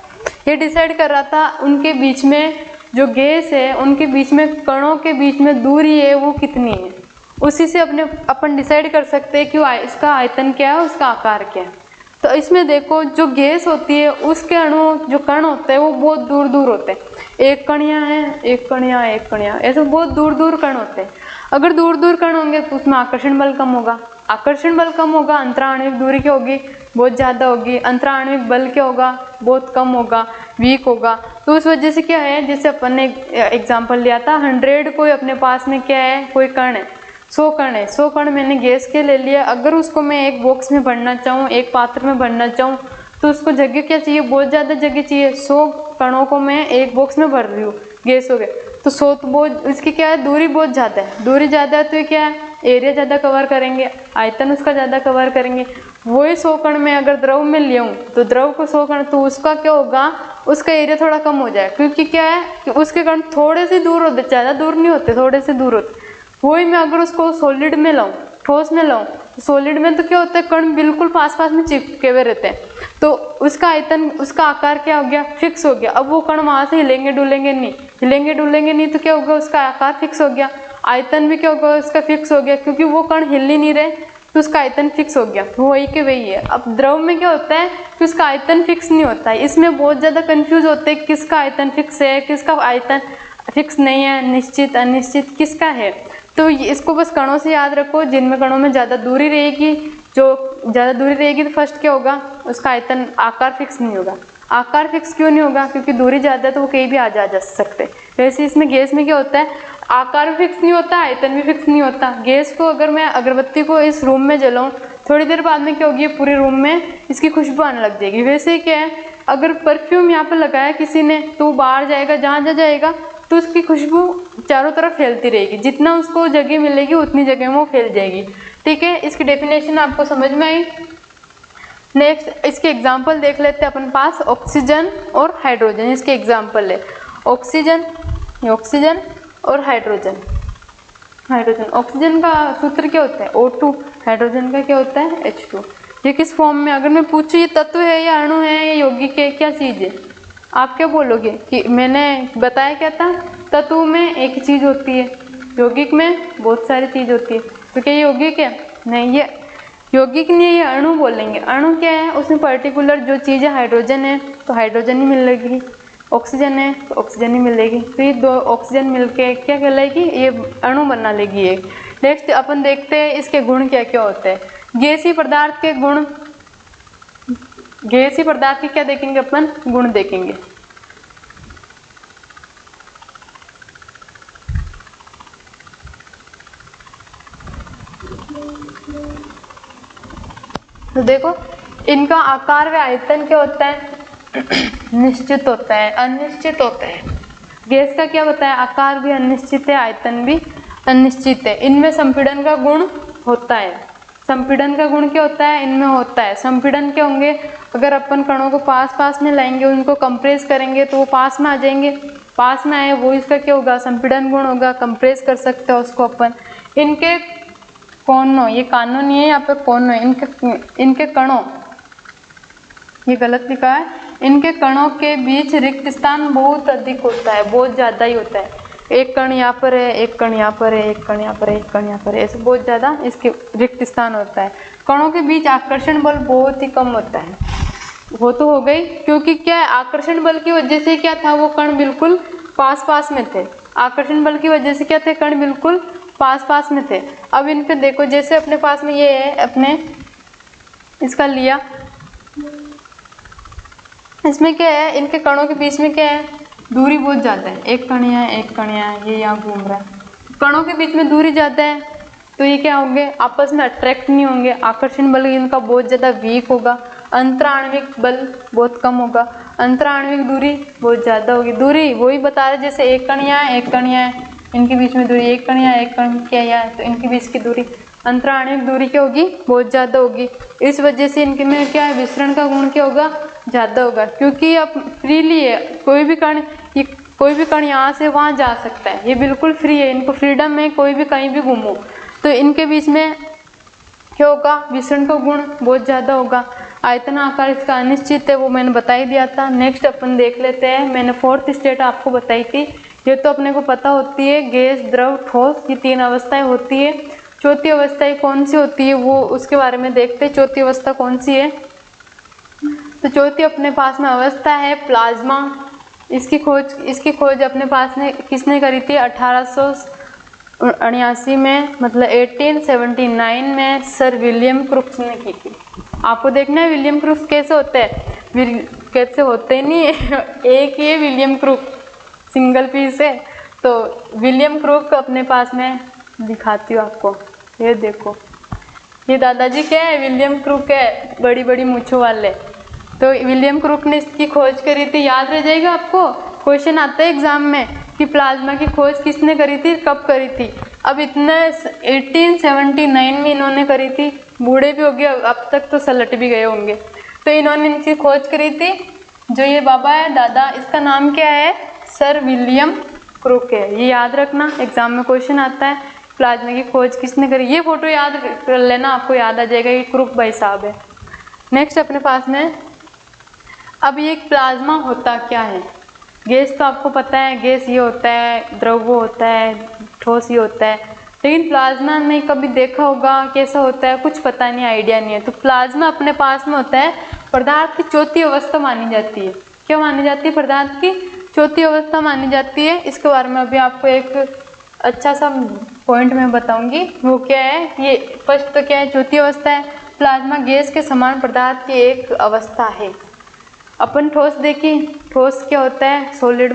ये डिसाइड कर रहा था उनके बीच में जो गैस है, उनके बीच में कणों के बीच में दूरी है वो कितनी है। उसी से अपन डिसाइड कर सकते हैं कि इसका आयतन क्या है, उसका आकार क्या है। तो इसमें देखो जो गैस होती है उसके अणु जो कण होते हैं वो बहुत दूर दूर होते हैं, एक कण यहाँ है, एक कण यहाँ, एक कण यहाँ, ऐसे बहुत दूर दूर कण होते हैं। अगर दूर दूर कण होंगे तो उसमें आकर्षण बल कम होगा, आकर्षण बल कम होगा, अंतराणविक दूरी क्या होगी, बहुत ज़्यादा होगी, अंतराणविक बल क्या होगा, बहुत कम होगा, वीक होगा। तो उस वजह से क्या है, जैसे अपन ने एग्जाम्पल लिया था 100 कोई अपने पास में क्या है, कोई कण है, 100 कण है, 100 कण मैंने गैस के ले लिया। अगर उसको मैं एक बॉक्स में भरना चाहूँ, एक पात्र में भरना चाहूँ, तो उसको जगह क्या चाहिए, बहुत ज़्यादा जगह चाहिए। 100 कणों को मैं एक बॉक्स में भर रही हूँ, गैस हो गया, तो 100 तो बहुत, इसकी क्या है, दूरी बहुत ज़्यादा है, दूरी ज़्यादा है तो ये क्या है, एरिया ज़्यादा कवर करेंगे, आयतन उसका ज़्यादा कवर करेंगे। वही 100 कण में अगर द्रव में लिया हूँ तो द्रव को 100 कण, तो उसका क्या होगा, उसका एरिया थोड़ा कम हो जाए, क्योंकि क्या है कि उसके कण थोड़े से दूर होते, ज़्यादा दूर नहीं होते, थोड़े से दूर होते। वही मैं अगर उसको सॉलिड में लाऊं, ठोस में लाऊं, तो सॉलिड में तो क्या होता है, कण बिल्कुल पास पास में चिपके हुए रहते हैं, तो उसका आयतन, उसका आकार क्या हो गया, फिक्स हो गया। अब वो कण वहां से हिलेंगे डुलेंगे नहीं, हिलेंगे डुलेंगे नहीं, तो क्या होगा, उसका आकार फिक्स हो गया, आयतन भी क्या होगा, उसका फिक्स हो गया, क्योंकि वो कण हिल ही नहीं रहे तो उसका आयतन फिक्स हो गया, वो वही के वही है। अब द्रव में क्या होता है कि उसका आयतन फिक्स नहीं होता है, इसमें बहुत ज़्यादा कंफ्यूज होते हैं, किसका आयतन फिक्स है, किसका आयतन फिक्स नहीं है, निश्चित अनिश्चित किसका है। तो इसको बस कणों से याद रखो, जिनमें कणों में ज़्यादा दूरी रहेगी, जो ज़्यादा दूरी रहेगी तो फर्स्ट क्या होगा, उसका आयतन आकार फिक्स नहीं होगा। आकार फिक्स क्यों नहीं होगा, क्योंकि दूरी ज़्यादा है तो वो कहीं भी आ जा सकते। वैसे इसमें गैस में क्या होता है, आकार भी फिक्स नहीं होता, आयतन भी फिक्स नहीं होता। गैस को अगर मैं अगरबत्ती को इस रूम में जलाऊं, थोड़ी देर बाद में क्या होगी, पूरे रूम में इसकी खुशबू आने लग जाएगी। वैसे ही क्या है, अगर परफ्यूम यहाँ पर लगाया किसी ने तो वो बाहर जाएगा, जहाँ जाएगा तो उसकी खुशबू चारों तरफ फैलती रहेगी, जितना उसको जगह मिलेगी उतनी जगह में वो फैल जाएगी। ठीक है, इसकी डेफिनेशन आपको समझ में आई। नेक्स्ट इसके एग्जाम्पल देख लेते हैं अपन पास, ऑक्सीजन और हाइड्रोजन। इसके एग्जाम्पल है ऑक्सीजन, ऑक्सीजन और हाइड्रोजन। हाइड्रोजन, ऑक्सीजन का सूत्र क्या होता है, O2, हाइड्रोजन का क्या होता है, H2। ये किस फॉर्म में, अगर मैं पूछूं ये तत्व है या अणु है या यौगिक है, क्या चीज़ है, आप क्या बोलोगे कि मैंने बताया क्या था, तत्व में एक ही चीज़ होती है, यौगिक में बहुत सारी चीज़ होती है। तो क्या ये यौगिक है, नहीं, ये यौगिक नहीं है, ये अणु बोलेंगे। अणु क्या है, उसमें पर्टिकुलर जो चीज़ है, हाइड्रोजन है तो हाइड्रोजन ही मिलेगी, ऑक्सीजन है तो ऑक्सीजन ही मिलेगी, तो ये दो ऑक्सीजन मिलके क्या कहलाएगी, ये अणु बना लेगी एक। नेक्स्ट अपन देखते हैं इसके गुण क्या क्या होते हैं। गैसीय पदार्थ के गुण, गैसीय पदार्थ के क्या देखेंगे अपन, गुण देखेंगे। तो देखो इनका आकार व आयतन क्या होता है, निश्चित होता है, अनिश्चित होता है। गैस का क्या बताया, आकार भी अनिश्चित है, आयतन भी अनिश्चित है। इनमें संपीड़न का गुण होता है, संपीड़न का गुण क्या होता है, इनमें होता है। संपीड़न क्या होंगे, अगर अपन कणों को पास पास में लाएंगे, उनको कंप्रेस करेंगे तो वो पास में आ जाएंगे, पास में आए वो इसका क्या होगा, संपीड़न गुण होगा, कंप्रेस कर सकते हैं उसको अपन। इनके कोनों, ये कानों नहीं है यहाँ पे, कोनों, इनके कणों, ये गलत लिखा है, इनके कणों के बीच रिक्त स्थान बहुत अधिक होता है, बहुत ज़्यादा ही होता है। एक कण यहाँ पर है, एक कण यहाँ पर है, एक कण यहाँ पर है, एक कण यहाँ पर है, ऐसे बहुत ज़्यादा इसके रिक्त स्थान होता है। कणों के बीच आकर्षण बल बहुत ही कम होता है। वो तो हो गई, क्योंकि क्या है, आकर्षण बल की वजह से क्या था, वो कण बिल्कुल पास पास में थे। आकर्षण बल की वजह से क्या थे, कण बिल्कुल पास पास में थे। अब इन पे देखो, जैसे अपने पास में ये है, अपने इसका लिया, इसमें क्या है, इनके कणों के बीच में क्या है, दूरी बहुत ज़्यादा है, एक कण यहाँ, एक कण यहाँ, ये यहाँ घूम रहा है, कणों के बीच में दूरी ज़्यादा है, तो ये क्या होंगे, आपस में अट्रैक्ट नहीं होंगे, आकर्षण बल इनका बहुत ज़्यादा वीक होगा, अंतराण्विक बल बहुत कम होगा, अंतराण्विक दूरी बहुत ज़्यादा होगी। दूरी वही बता रहे, जैसे एक कण यहाँ, एक कण यहाँ, इनके बीच में दूरी, एक कण यहाँ, एक कण क्या यहाँ, तो इनके बीच की दूरी, अंतराण्विक दूरी क्या होगी, बहुत ज़्यादा होगी। इस वजह से इनके में क्या है, विसरण का गुण क्या होगा, ज़्यादा होगा, क्योंकि अब फ्रीली है, कोई भी कण, ये कोई भी कण यहाँ से वहाँ जा सकता है, ये बिल्कुल फ्री है, इनको फ्रीडम है, कोई भी कहीं भी घूमो, तो इनके बीच में क्या होगा, विसरण का गुण बहुत ज़्यादा होगा। आयतन आकार इसका अनिश्चित है, वो मैंने बता ही दिया था। नेक्स्ट अपन देख लेते हैं, मैंने फोर्थ स्टेट आपको बताई थी, ये तो अपने को पता होती है, गैस, द्रव, ठोस, ये तीन अवस्थाएं होती है। चौथी अवस्था कौन सी होती है, वो उसके बारे में देखते हैं। चौथी अवस्था कौन सी है, तो चौथी अपने पास में अवस्था है प्लाज्मा। इसकी खोज अपने पास में किसने करी थी? 1879 में, मतलब 1879 में सर विलियम क्रुक्स ने की थी। आपको देखना है विलियम क्रुक्स कैसे होते हैं, कैसे होते नहीं है एक ही है विलियम क्रुक, सिंगल पीस है। तो विलियम क्रुक अपने पास में दिखाती हूँ आपको, ये देखो, ये दादाजी क्या है? विलियम क्रुक है, बड़ी बड़ी मूंछों वाले। तो विलियम क्रुक ने इसकी खोज करी थी, याद रह जाएगा आपको, क्वेश्चन आता है एग्जाम में कि प्लाज्मा की खोज किसने करी थी, कब करी थी। अब इतने 1879 में इन्होंने करी थी, बूढ़े भी हो गए अब तक, तो सलट भी गए होंगे। तो इन्होंने इनकी खोज करी थी। जो ये बाबा है दादा, इसका नाम क्या है? सर विलियम क्रुक है। ये याद रखना, एग्जाम में क्वेश्चन आता है प्लाज्मा की खोज किसने करी। ये फोटो याद कर लेना, आपको याद आ जाएगा ये क्रुक भाई साहब है। नेक्स्ट अपने पास में, अब ये प्लाज्मा होता क्या है? गैस तो आपको पता है, गैस ये होता है, द्रव होता है, ठोस ये होता है। लेकिन प्लाज्मा में कभी देखा होगा कैसा होता है? कुछ पता नहीं, आइडिया नहीं है। तो प्लाज्मा अपने पास में होता है पदार्थ की चौथी अवस्था मानी जाती है। क्या मानी जाती है? पदार्थ की चौथी अवस्था मानी जाती है। इसके बारे में अभी आपको एक अच्छा सा पॉइंट मैं बताऊंगी, वो क्या है। ये फर्स्ट तो क्या है? चौथी अवस्था है। प्लाज्मा गैस के समान पदार्थ की एक अवस्था है। अपन ठोस देखें, ठोस क्या होता है? सॉलिड,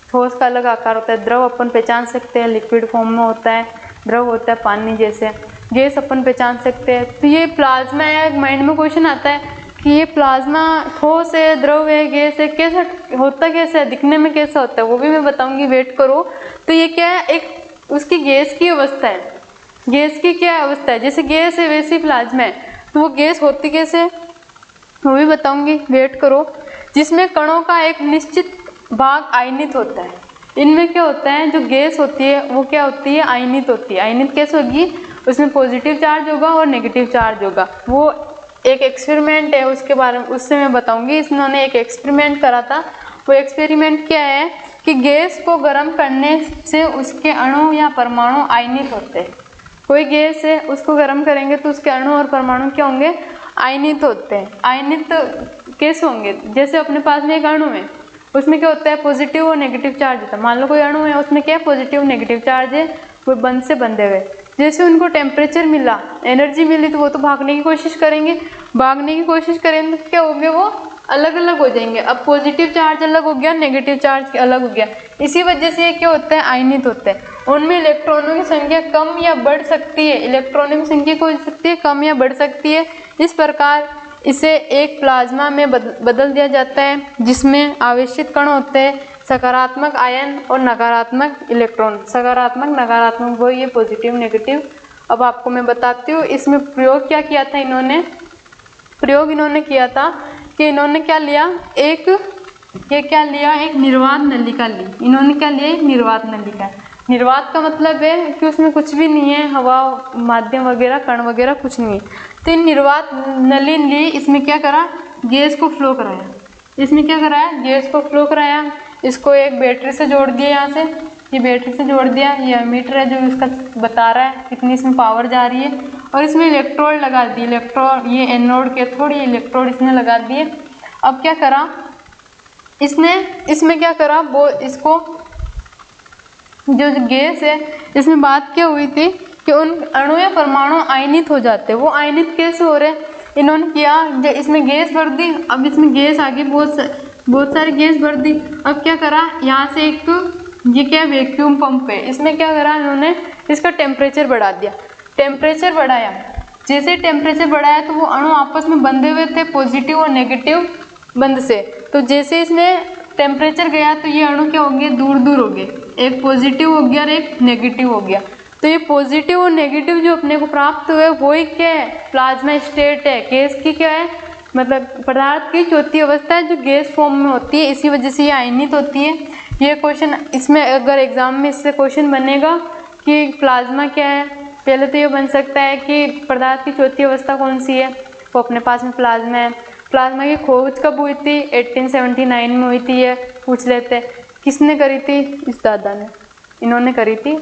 ठोस का अलग आकार होता है। द्रव अपन पहचान सकते हैं, लिक्विड फॉर्म में होता है, द्रव होता है पानी जैसे। गैस अपन पहचान सकते हैं। तो ये प्लाज्मा है, माइंड में क्वेश्चन आता है कि ये प्लाज्मा ठोस है, द्रव है, गैस है, कैसा होता, कैसा है, दिखने में कैसा होता है, वो भी मैं बताऊंगी, वेट करो। तो ये क्या है? एक उसकी गैस की अवस्था है। गैस की क्या अवस्था है? जैसे गैस है वैसे ही प्लाज्मा है। तो वो गैस होती कैसे है वो भी बताऊंगी, वेट करो। जिसमें कणों का एक निश्चित भाग आयनित होता है। इनमें क्या होता है? जो गैस होती है वो क्या होती है? आयनित होती है। आयनित कैसे होगी? उसमें पॉजिटिव चार्ज होगा और नेगेटिव चार्ज होगा। वो एक एक्सपेरिमेंट है, उसके बारे में उससे मैं बताऊंगी। इन्होंने एक एक्सपेरिमेंट करा था। वो एक्सपेरिमेंट क्या है कि गैस को गर्म करने से उसके अणु या परमाणु आयनित होते हैं। कोई गैस है, उसको गर्म करेंगे तो उसके अणु और परमाणु क्या होंगे? आयनित होते हैं। आयनित कैसे होंगे? जैसे अपने पास में एक अणु है, उसमें क्या होता है? पॉजिटिव और नेगेटिव चार्ज होता है। मान लो कोई अणु है, उसमें क्या है? पॉजिटिव नेगेटिव चार्ज है, वो बंद से बंधे हुए। जैसे उनको टेम्परेचर मिला, एनर्जी मिली, तो वो तो भागने की कोशिश करेंगे। भागने की कोशिश करेंगे तो क्या होंगे? वो अलग अलग हो जाएंगे। अब पॉजिटिव चार्ज अलग हो गया, नेगेटिव चार्ज अलग हो गया। इसी वजह से ये क्या होता है? आयनित होते हैं। उनमें इलेक्ट्रॉनों की संख्या कम या बढ़ सकती है। इलेक्ट्रॉनों की संख्या हो सकती है कम या बढ़ सकती है। इस प्रकार इसे एक प्लाज्मा में बदल दिया जाता है, जिसमें आवेशित कण होते हैं, सकारात्मक आयन और नकारात्मक इलेक्ट्रॉन। सकारात्मक नकारात्मक वो ये पॉजिटिव नेगेटिव। अब आपको मैं बताती हूँ इसमें प्रयोग क्या किया था इन्होंने। प्रयोग इन्होंने किया था कि इन्होंने क्या लिया? एक निर्वात नलिका ली। इन्होंने क्या लिया? एक निर्वात नलिका। निर्वात का मतलब है कि उसमें कुछ भी नहीं है, हवा माध्यम वगैरह कण वगैरह कुछ नहीं है। तो निर्वात नली ली, इसमें क्या करा? गैस को फ्लो कराया। इसमें क्या कराया? गैस को फ्लो कराया। इसको एक बैटरी से जोड़ दिया, यहाँ से ये बैटरी से जोड़ दिया। ये एमीटर है जो इसका बता रहा है कितनी इसमें पावर जा रही है। और इसमें इलेक्ट्रोड लगा दी। इलेक्ट्रोड, ये एनोड कैथोड, ये इलेक्ट्रोड इसने लगा दिए। अब क्या करा इसने? इसमें क्या करा? वो इसको जो गैस है, इसमें बात क्या हुई थी कि उन अणु या परमाणु आयनित हो जाते हैं। वो आयनित कैसे हो रहे? इन्होंने किया, जब इसमें गैस भर दी। अब इसमें गैस आ गई, बहुत सारी गैस भर दी। अब क्या करा? यहाँ से एक ये क्या वैक्यूम पंप है, इसमें क्या करा इन्होंने? इसका टेम्परेचर बढ़ा दिया। टेम्परेचर बढ़ाया, जैसे टेम्परेचर बढ़ाया तो वो अणु आपस में बंधे हुए थे, पॉजिटिव और नेगेटिव बंध से। तो जैसे इसमें टेम्परेचर गया तो ये अणु क्या हो गए? दूर दूर हो गए। एक पॉजिटिव हो गया और एक नेगेटिव हो गया। तो ये पॉजिटिव और नेगेटिव जो अपने को प्राप्त हुए वही क्या है? प्लाज्मा स्टेट है। गैस की क्या है? मतलब पदार्थ की चौथी अवस्था है जो गैस फॉर्म में होती है। इसी वजह से ये आयनित होती है। ये क्वेश्चन इसमें अगर एग्जाम में इससे क्वेश्चन बनेगा कि प्लाज्मा क्या है, पहले तो ये बन सकता है कि पदार्थ की चौथी अवस्था कौन सी है, वो अपने पास में प्लाज्मा है। प्लाज्मा की खोज कब हुई थी? 1879 में हुई थी। ये पूछ लेते हैं किसने करी थी? इस दादा ने, इन्होंने करी थी।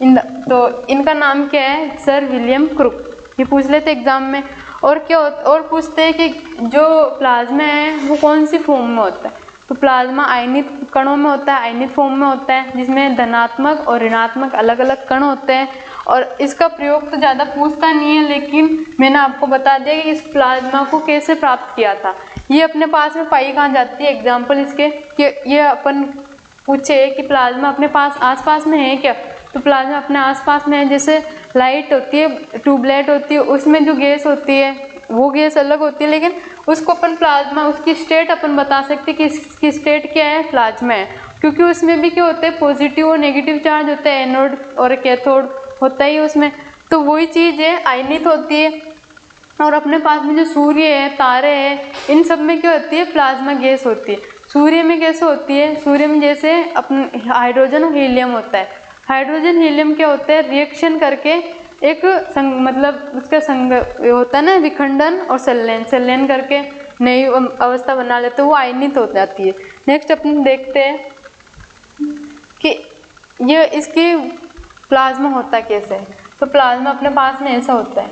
तो इनका नाम क्या है? Sir William Crook. ये पूछ लेते एग्जाम में। और और पूछते हैं कि जो प्लाज्मा है वो कौन सी फॉर्म में होता है। तो प्लाज्मा आयनित कणों में होता है, आयनित फॉर्म में होता है, जिसमें धनात्मक और ऋणात्मक अलग अलग कण होते हैं। और इसका प्रयोग तो ज़्यादा पूछता नहीं है, लेकिन मैंने आपको बता दिया कि इस प्लाज्मा को कैसे प्राप्त किया था। ये अपने पास में पाई कहाँ जाती है, एग्जाम्पल इसके कि ये अपन पूछे कि प्लाज्मा अपने पास आसपास में है क्या, तो प्लाज्मा अपने आसपास में है। जैसे लाइट होती है, ट्यूबलाइट होती है, उसमें जो गैस होती है वो गैस अलग होती है, लेकिन उसको अपन प्लाज्मा, उसकी स्टेट अपन बता सकते कि इसकी स्टेट क्या है, प्लाज्मा है। क्योंकि उसमें भी क्या होता है, पॉजिटिव और नेगेटिव चार्ज होता है, एनोड और कैथोड होता ही उसमें। तो वही चीज़ है, आयनित होती है। और अपने पास में जो सूर्य है, तारे हैं, इन सब में क्या होती है, प्लाज्मा गैस होती है। सूर्य में कैसे होती है, सूर्य में जैसे अपने हाइड्रोजन और हीलियम होता है। हाइड्रोजन हीलियम क्या होता है, रिएक्शन करके एक मतलब उसका संग होता है ना, विखंडन और संलयन करके नई अवस्था बना लेते, वो आयनित हो जाती है। नेक्स्ट अपन देखते हैं कि ये इसकी प्लाज्मा होता कैसे है। तो प्लाज्मा अपने पास में ऐसा होता है,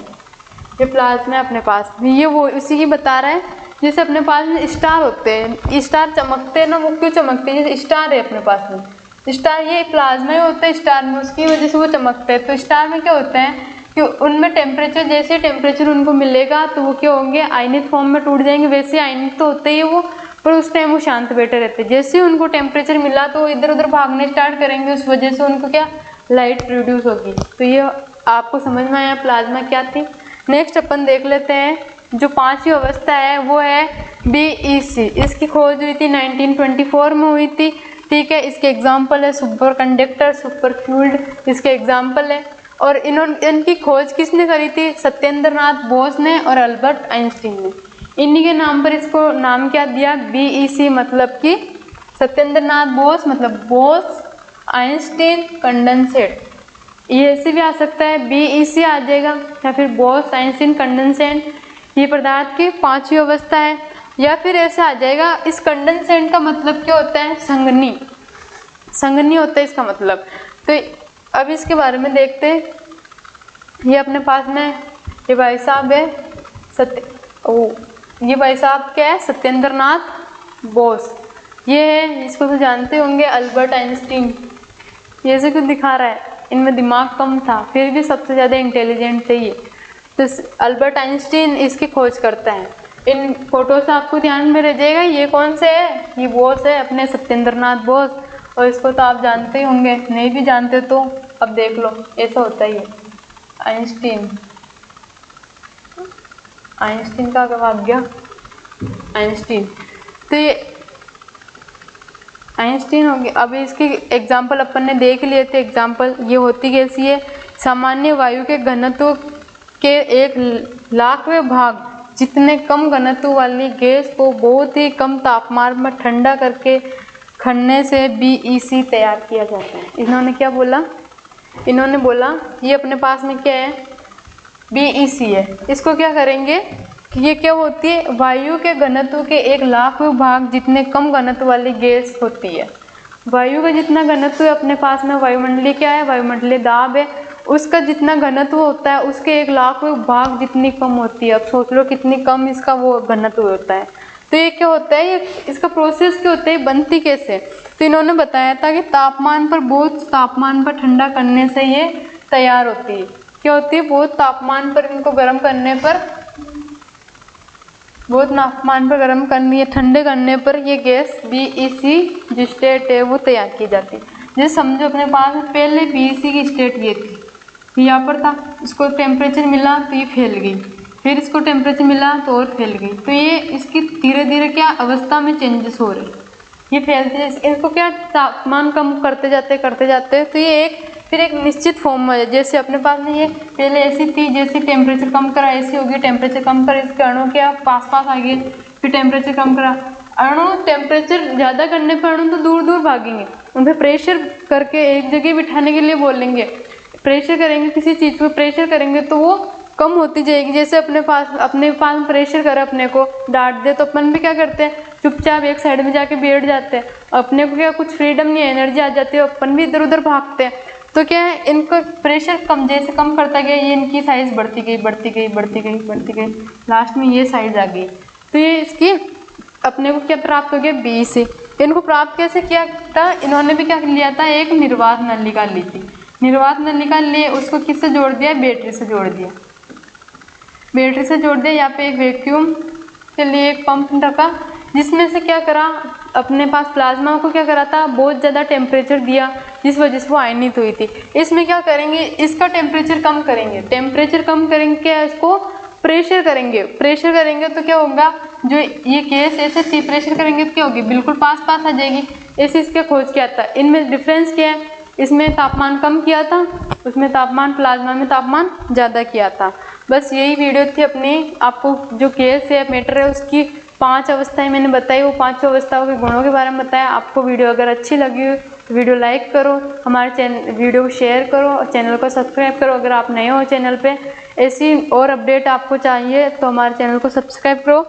ये प्लाज्मा अपने पास में, ये वो उसी की बता रहा है। जैसे अपने पास में स्टार होते हैं, स्टार चमकते हैं ना, वो क्यों चमकते हैं, जैसे स्टार है अपने पास में, स्टार ये प्लाज्मा ही होता है स्टार में, उसकी वजह से वो चमकते हैं। तो स्टार में क्या होता है कि उनमें टेम्परेचर, जैसे टेम्परेचर उनको मिलेगा तो वो क्या होंगे, आयनित फॉर्म में टूट जाएंगे। वैसे आयनित तो होते ही वो, पर उस टाइम वो शांत बैठे रहते हैं। जैसे उनको टेम्परेचर मिला तो वो इधर उधर भागने स्टार्ट करेंगे, उस वजह से उनको क्या, लाइट प्रोड्यूस होगी। तो ये आपको समझ में आया प्लाज्मा क्या थी। नेक्स्ट अपन देख लेते हैं, जो पांचवी अवस्था है वो है BEC। इसकी खोज हुई थी 1924 में हुई थी, ठीक है। इसके एग्जाम्पल है सुपर कंडक्टर, सुपर फ्यूल्ड, इसके एग्जाम्पल है। और इनकी खोज किसने करी थी, सत्येंद्र नाथ बोस ने और अल्बर्ट आइंस्टीन ने। इन्हीं के नाम पर इसको नाम क्या दिया, BEC, मतलब कि सत्येंद्र नाथ बोस, मतलब बोस आइंस्टीन कंडेंसेट। ये ऐसे भी आ सकता है, BEC आ जाएगा, या फिर बोस आइंस्टीन कंडेंसेट। ये पदार्थ की पांचवी अवस्था है। या फिर ऐसा आ जाएगा, इस कंडेंसेट का मतलब क्या होता है, संघनी, संघनी होता है इसका मतलब। तो अब इसके बारे में देखते हैं। ये अपने पास में ये भाई साहब है ये भाई साहब क्या है, सत्येंद्र नाथ बोस। ये है, इसको तो जानते होंगे, अल्बर्ट आइंस्टीन। ये ऐसे क्यों दिखा रहा है, इनमें दिमाग कम था, फिर भी सबसे ज़्यादा इंटेलिजेंट थे ये। तो अल्बर्ट आइंस्टीन इसकी खोज करता है। इन फोटो से आपको ध्यान में रह जाएगा ये कौन से है, ये बोस है, अपने सत्येंद्र नाथ बोस। और इसको तो आप जानते ही होंगे, नहीं भी जानते तो अब देख लो, ऐसा होता ही है। आइंस्टीन, आइंस्टीन का भाग गया, आइंस्टीन। तो ये आइंस्टीन हो गया। अब इसके एग्जाम्पल अपन ने देख लिए थे। एग्जाम्पल ये होती कैसी है, सामान्य वायु के घनत्व के 1,00,000वें भाग जितने कम घनत्व वाली गैस को बहुत ही कम तापमान में ठंडा करके खनने से BEC तैयार किया जाता है। इन्होंने क्या बोला, इन्होंने बोला ये अपने पास में क्या है, BEC है। इसको क्या करेंगे कि ये क्या होती है, वायु के घनत्व के 1,00,000वें भाग जितने कम घनत्व वाली गैस होती है। वायु का जितना घनत्व है अपने पास में, वायुमंडलीय क्या है, वायुमंडलीय दाब है, उसका जितना घनत्व होता है उसके 1,00,000वें भाग जितनी कम होती है। अब सोच लो कितनी कम इसका वो घनत्व होता है। तो ये क्या होता है, ये इसका प्रोसेस क्या होता है, बनती कैसे। तो इन्होंने बताया था कि तापमान पर, बहुत तापमान पर ठंडा करने से ये तैयार होती है। क्या होती है, बहुत तापमान पर इनको गर्म करने पर, बहुत तापमान पर गर्म करनी है, ठंडे करने पर ये गैस BEC जो स्टेट है वो तैयार की जाती है। जैसे समझो अपने पास पहले BEC की स्टेट ये थी, यहाँ पर था, इसको टेम्परेचर मिला तो ये फैल गई, फिर इसको टेम्परेचर मिला तो और फैल गई। तो ये इसकी धीरे धीरे क्या अवस्था में चेंजेस हो रहे, ये फैलते, इसको क्या तापमान कम करते जाते तो ये फिर एक निश्चित फॉर्म में, जैसे अपने पास में ये पहले ऐसी थी, जैसे टेम्परेचर कम करा ऐसी होगी, टेम्परेचर कम करा इसके अणु क्या पास आ गए, फिर टेम्परेचर कम करा, अणु टेम्परेचर ज़्यादा करने पर अणु तो दूर दूर भागेंगे, उन पर प्रेशर करके एक जगह बिठाने के लिए बोलेंगे, प्रेशर करेंगे, किसी चीज़ पर प्रेशर करेंगे तो वो कम होती जाएगी। जैसे अपने पास प्रेशर करे, अपने को डांट दे तो अपन भी क्या करते हैं, चुपचाप एक साइड में जाके बैठ जाते हैं, अपने को क्या कुछ फ्रीडम नहीं है, एनर्जी आ जाती है, अपन भी इधर उधर भागते हैं। तो क्या है, इनको प्रेशर कम जैसे कम करता गया, ये इनकी साइज बढ़ती गई बढ़ती गई बढ़ती गई बढ़ती गई, लास्ट में ये साइज आ गई। तो ये इसकी अपने को क्या प्राप्त हो गया, 20। इनको प्राप्त कैसे किया था, इन्होंने भी क्या लिया था, एक निर्वात नलिका ली थी। निर्वात नलिका लिए उसको किससे जोड़ दिया, बैटरी से जोड़ दिया, बैटरी से जोड़ दिया। यहाँ पे एक वैक्यूम के लिए एक पंप रखा, जिसमें से क्या करा, अपने पास प्लाज्मा को क्या करा था, बहुत ज़्यादा टेम्परेचर दिया, जिस वजह से वो आयनित हुई थी। इसमें क्या करेंगे, इसका टेम्परेचर कम करेंगे, टेम्परेचर कम करेंगे, क्या इसको प्रेशर करेंगे, प्रेशर करेंगे तो क्या होगा, जो ये गैस ऐसे प्रेशर करेंगे तो क्या होगी, बिल्कुल पास पास आ जाएगी। ऐसे इसके खोज किया था। इनमें डिफरेंस क्या है, इसमें तापमान कम किया था, उसमें तापमान, प्लाज्मा में तापमान ज़्यादा किया था। बस यही वीडियो थी अपनी, आपको जो गैस है, मैटर है, उसकी 5 अवस्थाएं मैंने बताई, वो 5 अवस्थाओं के गुणों के बारे में बताया। आपको वीडियो अगर अच्छी लगी हो तो वीडियो लाइक करो, हमारे वीडियो को शेयर करो और चैनल को सब्सक्राइब करो। अगर आप नए हो चैनल पे, ऐसी और अपडेट आपको चाहिए तो हमारे चैनल को सब्सक्राइब करो।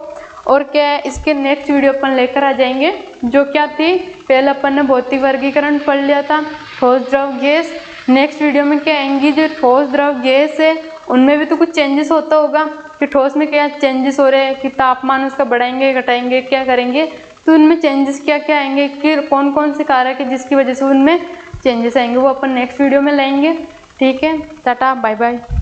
और क्या है, इसके नेक्स्ट वीडियो अपन लेकर आ जाएंगे, जो क्या थी, पहले अपन ने भौतिक वर्गीकरण पढ़ लिया था, ठोस द्रव गैस। नेक्स्ट वीडियो में क्या आएंगी, जो ठोस द्रव गैस है उनमें भी तो कुछ चेंजेस होता होगा, कि ठोस में क्या चेंजेस हो रहे हैं, कि तापमान उसका बढ़ाएंगे घटाएंगे क्या करेंगे, तो उनमें चेंजेस क्या क्या आएंगे, कि कौन कौन से कारक है जिसकी वजह से उनमें चेंजेस आएंगे, वो अपन नेक्स्ट वीडियो में लेंगे। ठीक है, टाटा बाय बाय।